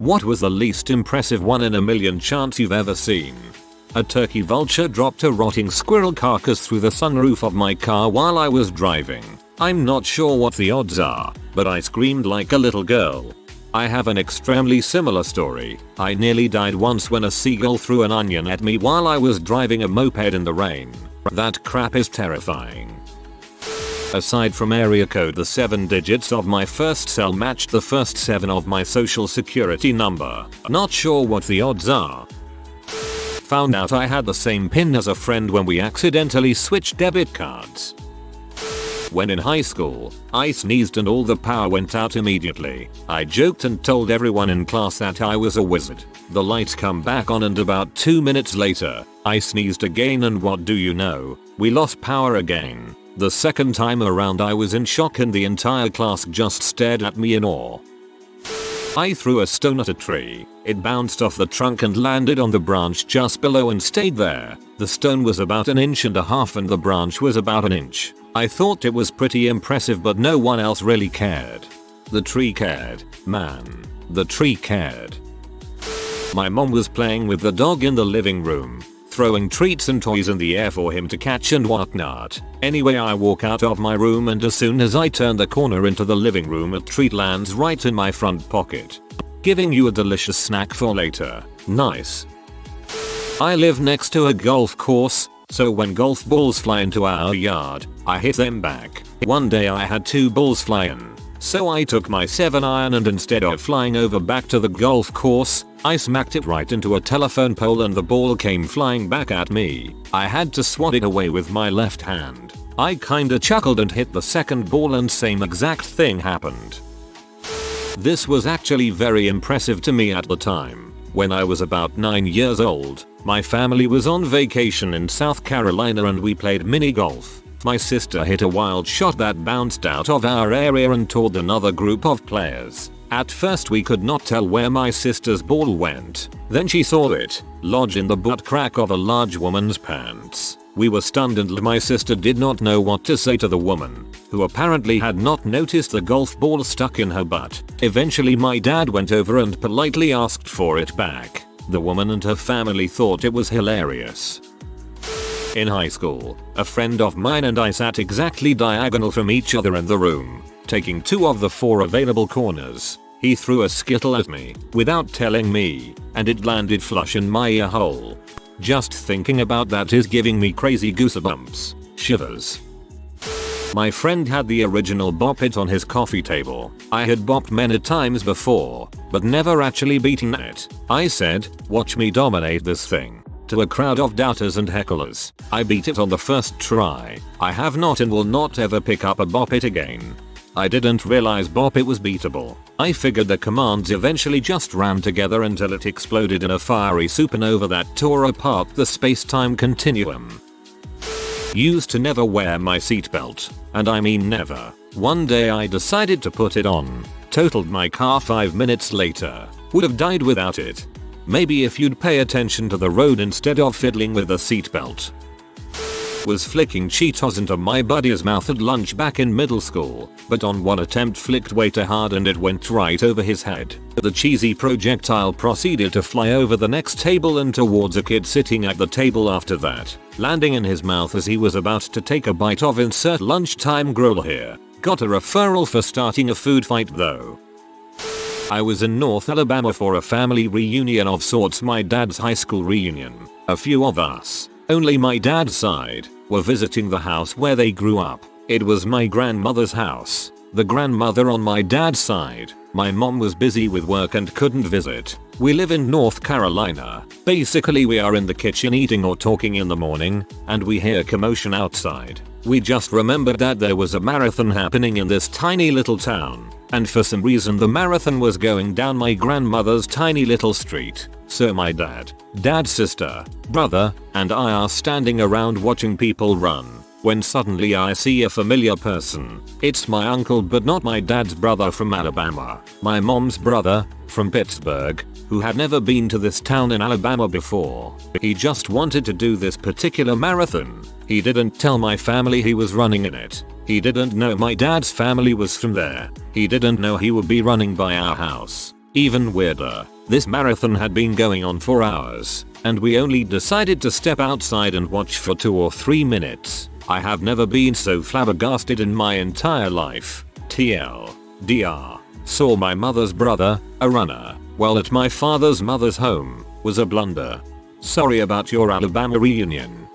What was the least impressive 1 in a million chance you've ever seen? A turkey vulture dropped a rotting squirrel carcass through the sunroof of my car while I was driving. I'm not sure what the odds are, but I screamed like a little girl. I have an extremely similar story. I nearly died once when a seagull threw an onion at me while I was driving a moped in the rain. That crap is terrifying. Aside from area code, the 7 digits of my first cell matched the first 7 of my social security number. Not sure what the odds are. Found out I had the same PIN as a friend when we accidentally switched debit cards. When in high school, I sneezed and all the power went out immediately. I joked and told everyone in class that I was a wizard. The lights come back on and about 2 minutes later, I sneezed again and what do you know? We lost power again. The second time around I was in shock and the entire class just stared at me in awe. I threw a stone at a tree. It bounced off the trunk and landed on the branch just below and stayed there. The stone was about 1.5 inches and the branch was about 1 inch. I thought it was pretty impressive but no one else really cared. The tree cared. Man. The tree cared. My mom was playing with the dog in the living room, throwing treats and toys in the air for him to catch and whatnot. Anyway, I walk out of my room and as soon as I turn the corner into the living room, a treat lands right in my front pocket. Giving you a delicious snack for later. Nice. I live next to a golf course, so when golf balls fly into our yard, I hit them back. One day I had 2 balls fly in, so I took my 7-iron and instead of flying over back to the golf course, I smacked it right into a telephone pole and the ball came flying back at me. I had to swat it away with my left hand. I kinda chuckled and hit the second ball and same exact thing happened. This was actually very impressive to me at the time. When I was about 9 years old, my family was on vacation in South Carolina and we played mini golf. My sister hit a wild shot that bounced out of our area and toward another group of players. At first we could not tell where my sister's ball went. Then she saw it lodge in the butt crack of a large woman's pants. We were stunned and my sister did not know what to say to the woman, who apparently had not noticed the golf ball stuck in her butt. Eventually my dad went over and politely asked for it back. The woman and her family thought it was hilarious. In high school, a friend of mine and I sat exactly diagonal from each other in the room, taking 2 of the 4 available corners. He threw a Skittle at me without telling me, and it landed flush in my ear hole. Just thinking about that is giving me crazy goosebumps. Shivers. My friend had the original Bop It on his coffee table. I had bopped many times before, but never actually beaten it. I said, "Watch me dominate this thing," to a crowd of doubters and hecklers. I beat it on the first try. I have not and will not ever pick up a Bop It again. I didn't realize Bop It was beatable. I figured the commands eventually just ran together until it exploded in a fiery supernova that tore apart the space-time continuum. Used to never wear my seatbelt, and I mean never. One day I decided to put it on. Totaled my car 5 minutes later. Would have died without it. Maybe if you'd pay attention to the road instead of fiddling with the seatbelt. Was flicking Cheetos into my buddy's mouth at lunch back in middle school, but on one attempt flicked way too hard and it went right over his head. The cheesy projectile proceeded to fly over the next table and towards a kid sitting at the table after that, landing in his mouth as he was about to take a bite of insert lunchtime grill here. Got a referral for starting a food fight though. I was in North Alabama for a family reunion of sorts, my dad's high school reunion. A few of us, only my dad's side, were visiting the house where they grew up. It was my grandmother's house. The grandmother on my dad's side. My mom was busy with work and couldn't visit. We live in North Carolina. Basically we are in the kitchen eating or talking in the morning, and we hear commotion outside. We just remembered that there was a marathon happening in this tiny little town, and for some reason the marathon was going down my grandmother's tiny little street. So my dad's sister, brother, and I are standing around watching people run, when suddenly I see a familiar person. It's my uncle, but not my dad's brother from Alabama. My mom's brother, from Pittsburgh, who had never been to this town in Alabama before. He just wanted to do this particular marathon. He didn't tell my family he was running in it. He didn't know my dad's family was from there. He didn't know he would be running by our house. Even weirder, this marathon had been going on for hours, and we only decided to step outside and watch for 2 or 3 minutes. I have never been so flabbergasted in my entire life. TLDR. Saw my mother's brother, a runner, while at my father's mother's home. Was a blunder. Sorry about your Alabama reunion.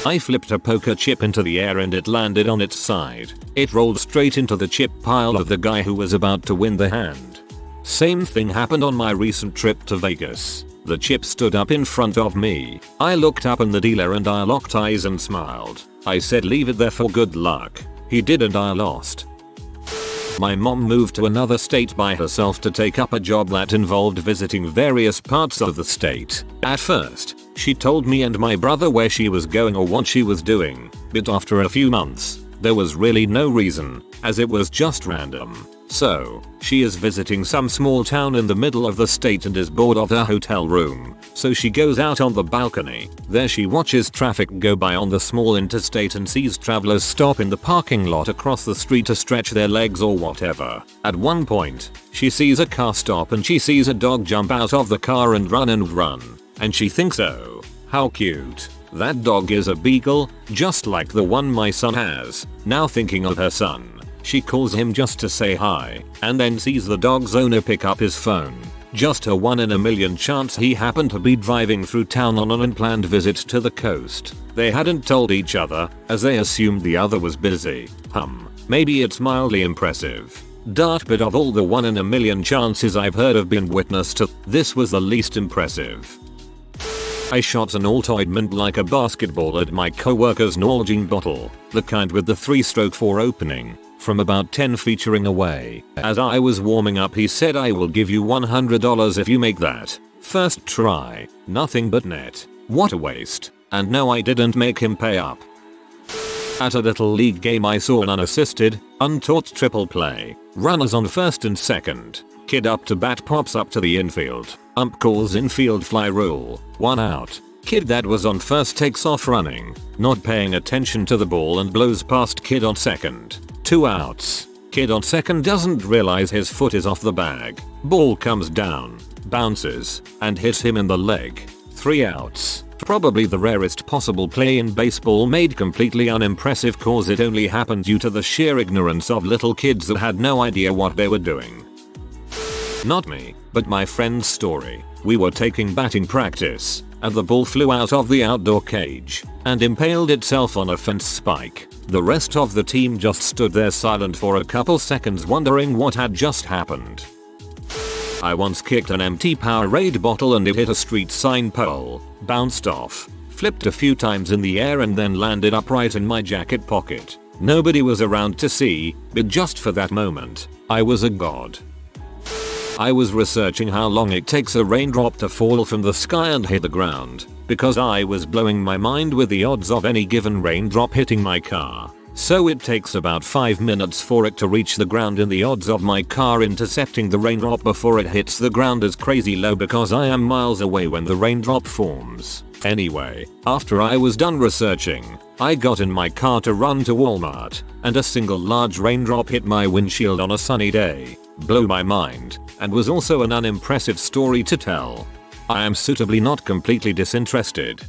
I flipped a poker chip into the air and it landed on its side. It rolled straight into the chip pile of the guy who was about to win the hand. Same thing happened on my recent trip to Vegas. The chip stood up in front of me. I looked up and the dealer and I locked eyes and smiled. I said leave it there for good luck. He did and I lost. My mom moved to another state by herself to take up a job that involved visiting various parts of the state. At first, she told me and my brother where she was going or what she was doing, but after a few months, there was really no reason, as it was just random. So, she is visiting some small town in the middle of the state and is bored of her hotel room. So she goes out on the balcony. There she watches traffic go by on the small interstate and sees travelers stop in the parking lot across the street to stretch their legs or whatever. At one point, she sees a car stop and she sees a dog jump out of the car and run. And she thinks, oh, how cute. That dog is a beagle, just like the one my son has. Now thinking of her son, she calls him just to say hi, and then sees the dog's owner pick up his phone. Just a 1 in a million chance he happened to be driving through town on an unplanned visit to the coast. They hadn't told each other, as they assumed the other was busy. Maybe it's mildly impressive. But of all the 1 in a million chances I've heard of been witness to, this was the least impressive. I shot an Altoid mint like a basketball at my coworker's Nalgene bottle, the kind with the 3-stroke 4 opening, from about 10 feet away. As I was warming up he said I will give you $100 if you make that. First try, nothing but net. What a waste. And no, I didn't make him pay up. At a little league game I saw an unassisted, untaught triple play. Runners on first and second. Kid up to bat pops up to the infield. Ump calls infield fly rule. 1 out. Kid that was on first takes off running, not paying attention to the ball and blows past kid on second. 2 outs. Kid on second doesn't realize his foot is off the bag. Ball comes down, bounces, and hits him in the leg. 3 outs. Probably the rarest possible play in baseball, made completely unimpressive cause it only happened due to the sheer ignorance of little kids that had no idea what they were doing. Not me, but my friend's story. We were taking batting practice, and the ball flew out of the outdoor cage and impaled itself on a fence spike. The rest of the team just stood there silent for a couple seconds wondering what had just happened. I once kicked an empty Powerade bottle and it hit a street sign pole, bounced off, flipped a few times in the air and then landed upright in my jacket pocket. Nobody was around to see, but just for that moment, I was a god. I was researching how long it takes a raindrop to fall from the sky and hit the ground, because I was blowing my mind with the odds of any given raindrop hitting my car. So it takes about 5 minutes for it to reach the ground and the odds of my car intercepting the raindrop before it hits the ground is crazy low because I am miles away when the raindrop forms. Anyway, after I was done researching, I got in my car to run to Walmart, and a single large raindrop hit my windshield on a sunny day. Blew my mind, and was also an unimpressive story to tell. I am suitably not completely disinterested.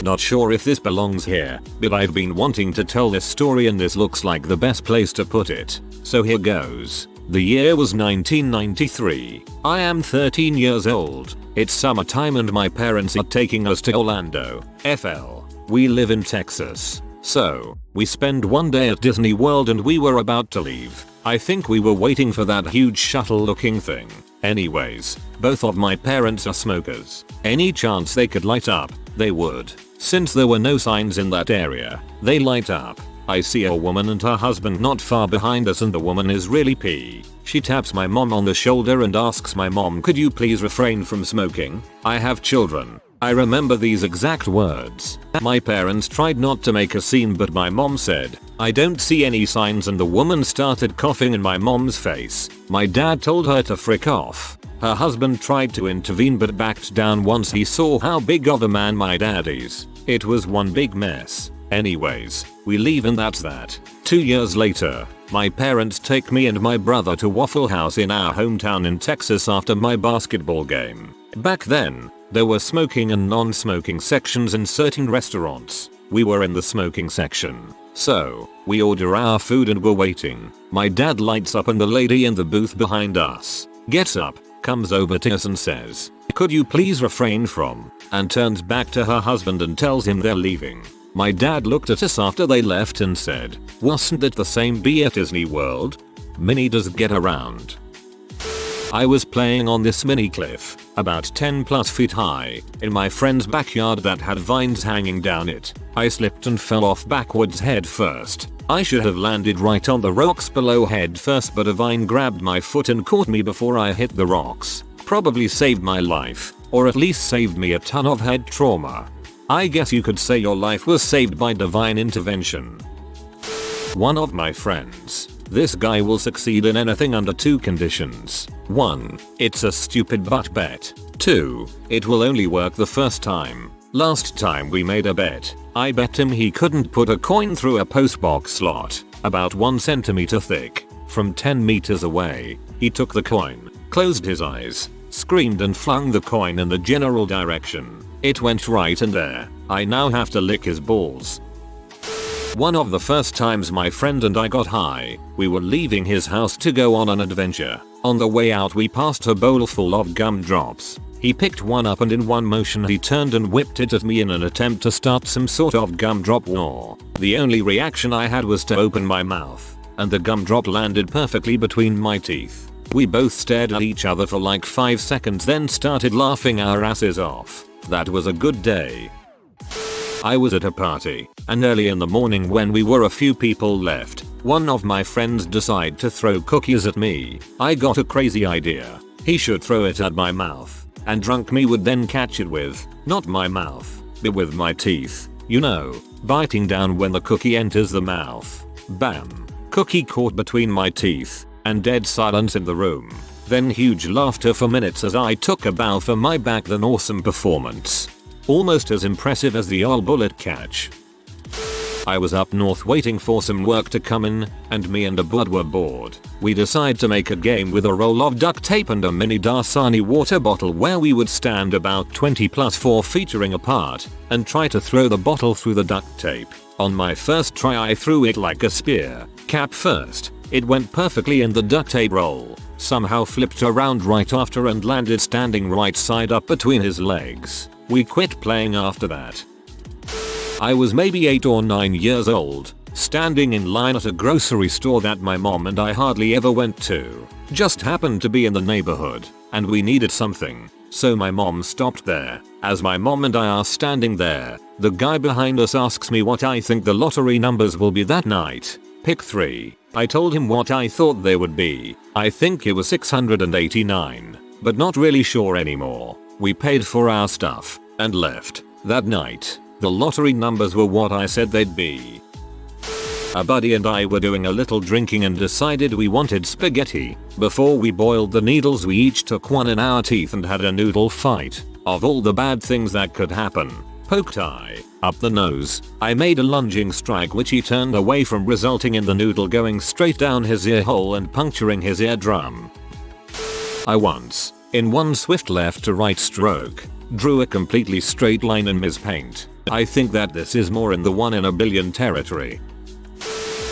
Not sure if this belongs here, but I've been wanting to tell this story and this looks like the best place to put it. So here goes. The year was 1993. I am 13 years old. It's summertime and my parents are taking us to Orlando, FL. We live in Texas. So, we spend one day at Disney World and we were about to leave. I think we were waiting for that huge shuttle looking thing. Anyways, both of my parents are smokers. Any chance they could light up, they would. Since there were no signs in that area, they light up. I see a woman and her husband not far behind us and the woman is really pee. She taps my mom on the shoulder and asks my mom, could you please refrain from smoking? I have children. I remember these exact words. My parents tried not to make a scene but my mom said, I don't see any signs, and the woman started coughing in my mom's face. My dad told her to frick off. Her husband tried to intervene but backed down once he saw how big of a man my dad is. It was one big mess. Anyways, we leave and that's that. 2 years later, my parents take me and my brother to Waffle House in our hometown in Texas after my basketball game. Back then, there were smoking and non-smoking sections in certain restaurants. We were in the smoking section. So, we order our food and we're waiting. My dad lights up and the lady in the booth behind us gets up, comes over to us and says, "Could you please refrain from," and turns back to her husband and tells him they're leaving. My dad looked at us after they left and said, "Wasn't it the same be at Disney World? Mini does get around." I was playing on this mini cliff, about 10 plus feet high, in my friend's backyard that had vines hanging down it. I slipped and fell off backwards head first. I should have landed right on the rocks below head first, but a vine grabbed my foot and caught me before I hit the rocks. Probably saved my life, or at least saved me a ton of head trauma. I guess you could say your life was saved by divine intervention. One of my friends. This guy will succeed in anything under 2 conditions. 1. It's a stupid butt bet. 2. It will only work the first time. Last time we made a bet, I bet him he couldn't put a coin through a postbox slot, about 1 centimeter thick, from 10 meters away. He took the coin, closed his eyes, screamed and flung the coin in the general direction. It went right in there. I now have to lick his balls. One of the first times my friend and I got high, we were leaving his house to go on an adventure. On the way out we passed a bowl full of gumdrops. He picked one up and in one motion he turned and whipped it at me in an attempt to start some sort of gumdrop war. The only reaction I had was to open my mouth, and the gumdrop landed perfectly between my teeth. We both stared at each other for like 5 seconds then started laughing our asses off. That was a good day. I was at a party, and early in the morning when we were a few people left, one of my friends decided to throw cookies at me. I got a crazy idea. He should throw it at my mouth, and drunk me would then catch it with, not my mouth, but with my teeth. You know, biting down when the cookie enters the mouth. Bam. Cookie caught between my teeth, and dead silence in the room. Then huge laughter for minutes as I took a bow for my back. Then awesome performance. Almost as impressive as the all bullet catch. I was up north waiting for some work to come in, and me and a bud were bored. We decided to make a game with a roll of duct tape and a mini Dasani water bottle where we would stand about 20 plus 4 featuring apart, and try to throw the bottle through the duct tape. On my first try I threw it like a spear, cap first. It went perfectly in the duct tape roll, somehow flipped around right after and landed standing right side up between his legs. We quit playing after that. I was maybe 8 or 9 years old, standing in line at a grocery store that my mom and I hardly ever went to. Just happened to be in the neighborhood, and we needed something, so my mom stopped there. As my mom and I are standing there, the guy behind us asks me what I think the lottery numbers will be that night. Pick 3. I told him what I thought they would be. I think it was 689, but not really sure anymore. We paid for our stuff and left. That night, the lottery numbers were what I said they'd be. A buddy and I were doing a little drinking and decided we wanted spaghetti. Before we boiled the needles we each took one in our teeth and had a noodle fight. Of all the bad things that could happen, poked eye, up the nose. I made a lunging strike which he turned away from, resulting in the noodle going straight down his ear hole and puncturing his eardrum. I once, in one swift left to right stroke, drew a completely straight line in Ms. Paint. I think that this is more in the 1 in a billion territory.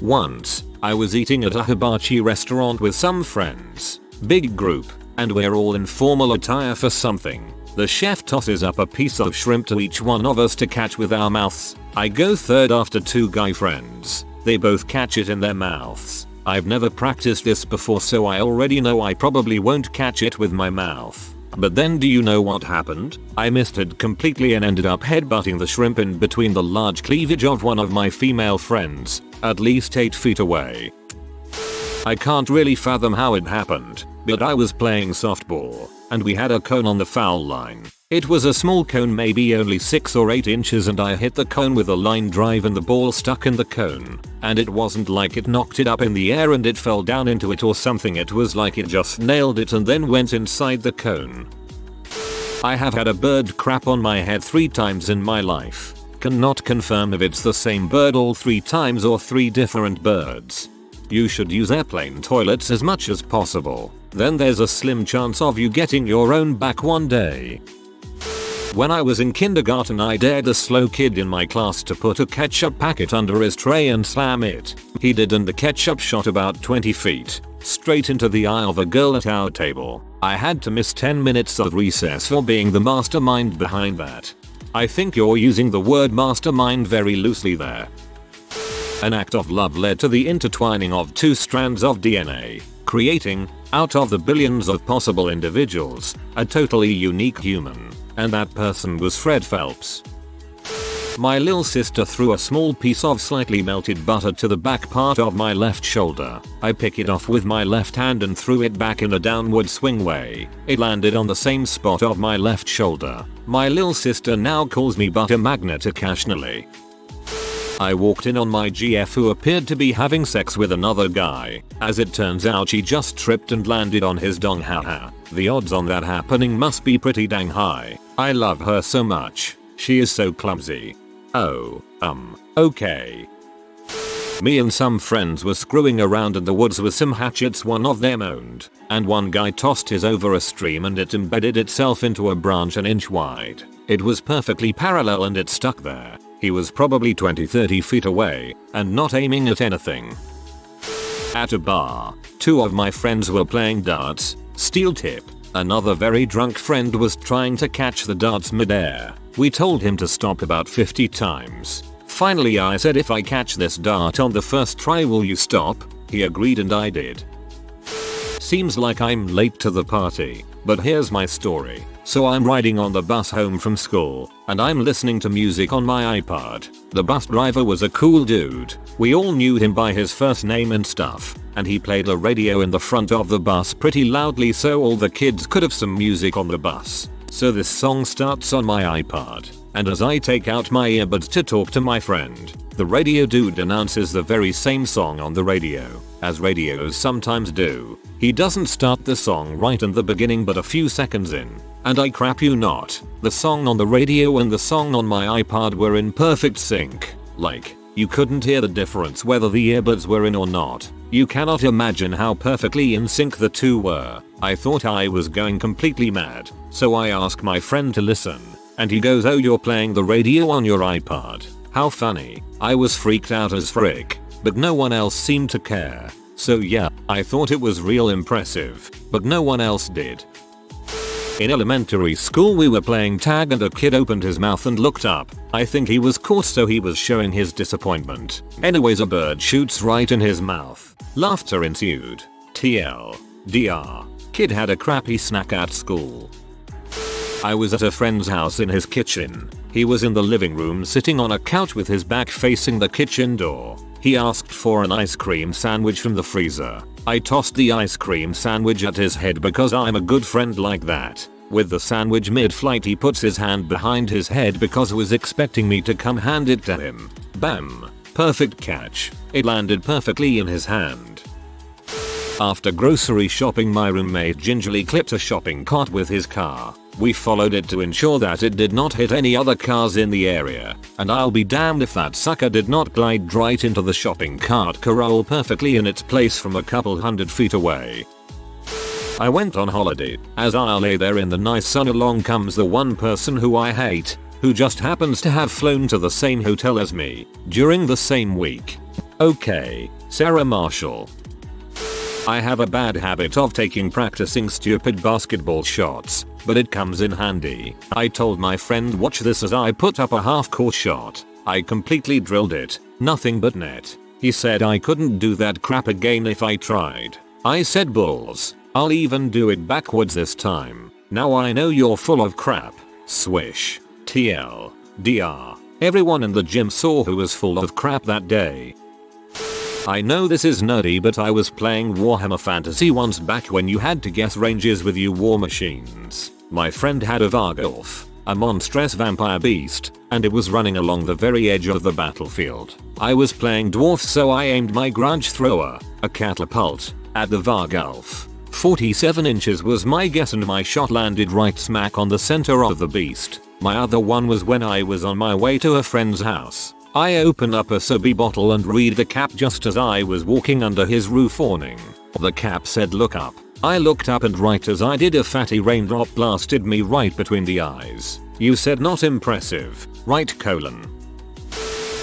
Once, I was eating at a hibachi restaurant with some friends. Big group, and we're all in formal attire for something. The chef tosses up a piece of shrimp to each one of us to catch with our mouths. I go third after 2 guy friends. They both catch it in their mouths. I've never practiced this before, so I already know I probably won't catch it with my mouth. But then do you know what happened? I missed it completely and ended up headbutting the shrimp in between the large cleavage of one of my female friends, at least 8 feet away. I can't really fathom how it happened, but I was playing softball, and we had a cone on the foul line. It was a small cone, maybe only 6 or 8 inches, and I hit the cone with a line drive and the ball stuck in the cone. And it wasn't like it knocked it up in the air and it fell down into it or something, it was like it just nailed it and then went inside the cone. I have had a bird crap on my head 3 times in my life. cannot confirm if it's the same bird all 3 times or 3 different birds. You should use airplane toilets as much as possible. Then there's a slim chance of you getting your own back one day. When I was in kindergarten, I dared a slow kid in my class to put a ketchup packet under his tray and slam it. He did, and the ketchup shot about 20 feet straight into the eye of a girl at our table. I had to miss 10 minutes of recess for being the mastermind behind that. I think you're using the word mastermind very loosely there. An act of love led to the intertwining of 2 strands of DNA, creating, out of the billions of possible individuals, a totally unique human. And that person was Fred Phelps. My little sister threw a small piece of slightly melted butter to the back part of my left shoulder. I picked it off with my left hand and threw it back in a downward swing way. It landed on the same spot of my left shoulder. My little sister now calls me Butter Magnet occasionally. I walked in on my GF, who appeared to be having sex with another guy. As it turns out, she just tripped and landed on his dong. Haha. The odds on that happening must be pretty dang high. I love her so much. She is so clumsy. Oh, okay. Me and some friends were screwing around in the woods with some hatchets one of them owned, and one guy tossed his over a stream and it embedded itself into a branch an inch wide. It was perfectly parallel and it stuck there. He was probably 20-30 feet away and not aiming at anything. At a bar, 2 of my friends were playing darts. Steel tip. Another very drunk friend was trying to catch the darts midair. We told him to stop about 50 times. Finally I said, if I catch this dart on the first try, will you stop? He agreed and I did. Seems like I'm late to the party, but here's my story. So I'm riding on the bus home from school, and I'm listening to music on my iPod. The bus driver was a cool dude. We all knew him by his first name and stuff, and he played a radio in the front of the bus pretty loudly so all the kids could have some music on the bus. So this song starts on my iPod, and as I take out my earbuds to talk to my friend, the radio dude announces the very same song on the radio, as radios sometimes do. He doesn't start the song right in the beginning but a few seconds in. And I crap you not, the song on the radio and the song on my iPod were in perfect sync. Like, you couldn't hear the difference whether the earbuds were in or not. You cannot imagine how perfectly in sync the 2 were. I thought I was going completely mad, so I asked my friend to listen, and he goes, "Oh, you're playing the radio on your iPod? How funny." I was freaked out as frick, but no one else seemed to care. So yeah, I thought it was real impressive, but no one else did. In elementary school we were playing tag and a kid opened his mouth and looked up. I think he was caught, so he was showing his disappointment. Anyways, a bird shoots right in his mouth. Laughter ensued. TLDR. Kid had a crappy snack at school. I was at a friend's house in his kitchen. He was in the living room sitting on a couch with his back facing the kitchen door. He asked for an ice cream sandwich from the freezer. I tossed the ice cream sandwich at his head because I'm a good friend like that. With the sandwich mid-flight, he puts his hand behind his head because he was expecting me to come hand it to him. Bam! Perfect catch. It landed perfectly in his hand. After grocery shopping, my roommate gingerly clipped a shopping cart with his car. We followed it to ensure that it did not hit any other cars in the area, and I'll be damned if that sucker did not glide right into the shopping cart corral perfectly in its place from a couple 100 feet away. I went on holiday. As I lay there in the nice sun, along comes the one person who I hate, who just happens to have flown to the same hotel as me during the same week. Okay, Sarah Marshall. I have a bad habit of practicing stupid basketball shots, but it comes in handy. I told my friend, watch this as I put up a half-court shot. I completely drilled it, nothing but net. He said I couldn't do that crap again if I tried. I said, bulls. I'll even do it backwards this time. Now I know you're full of crap. Swish. TLDR. Everyone in the gym saw who was full of crap that day. I know this is nerdy, but I was playing Warhammer Fantasy once back when you had to guess ranges with your war machines. My friend had a Vargulf, a monstrous vampire beast, and it was running along the very edge of the battlefield. I was playing dwarf, so I aimed my grudge thrower, a catapult, at the Vargulf. 47 inches was my guess and my shot landed right smack on the center of the beast. My other one was when I was on my way to a friend's house. I opened up a sorbet bottle and read the cap just as I was walking under his roof awning. The cap said look up. I looked up and right as I did a fatty raindrop blasted me right between the eyes. You said not impressive, right ?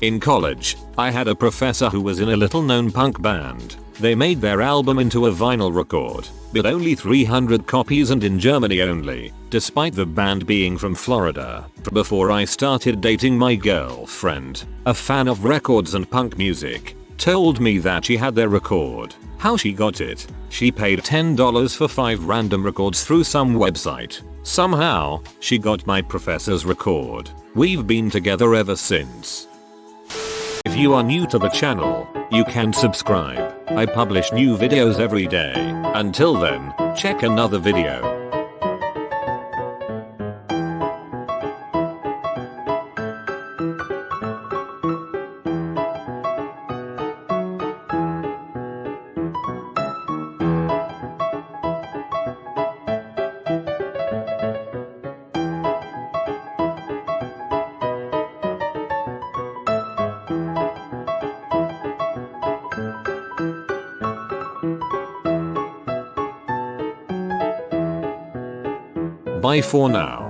In college, I had a professor who was in a little known punk band. They made their album into a vinyl record, but only 300 copies and in Germany only, despite the band being from Florida. Before I started dating my girlfriend, a fan of records and punk music, told me that she had their record. How she got it? She paid $10 for 5 random records through some website. Somehow, she got my professor's record. We've been together ever since. If you are new to the channel, you can subscribe. I publish new videos every day. Until then, check another video. Bye for now.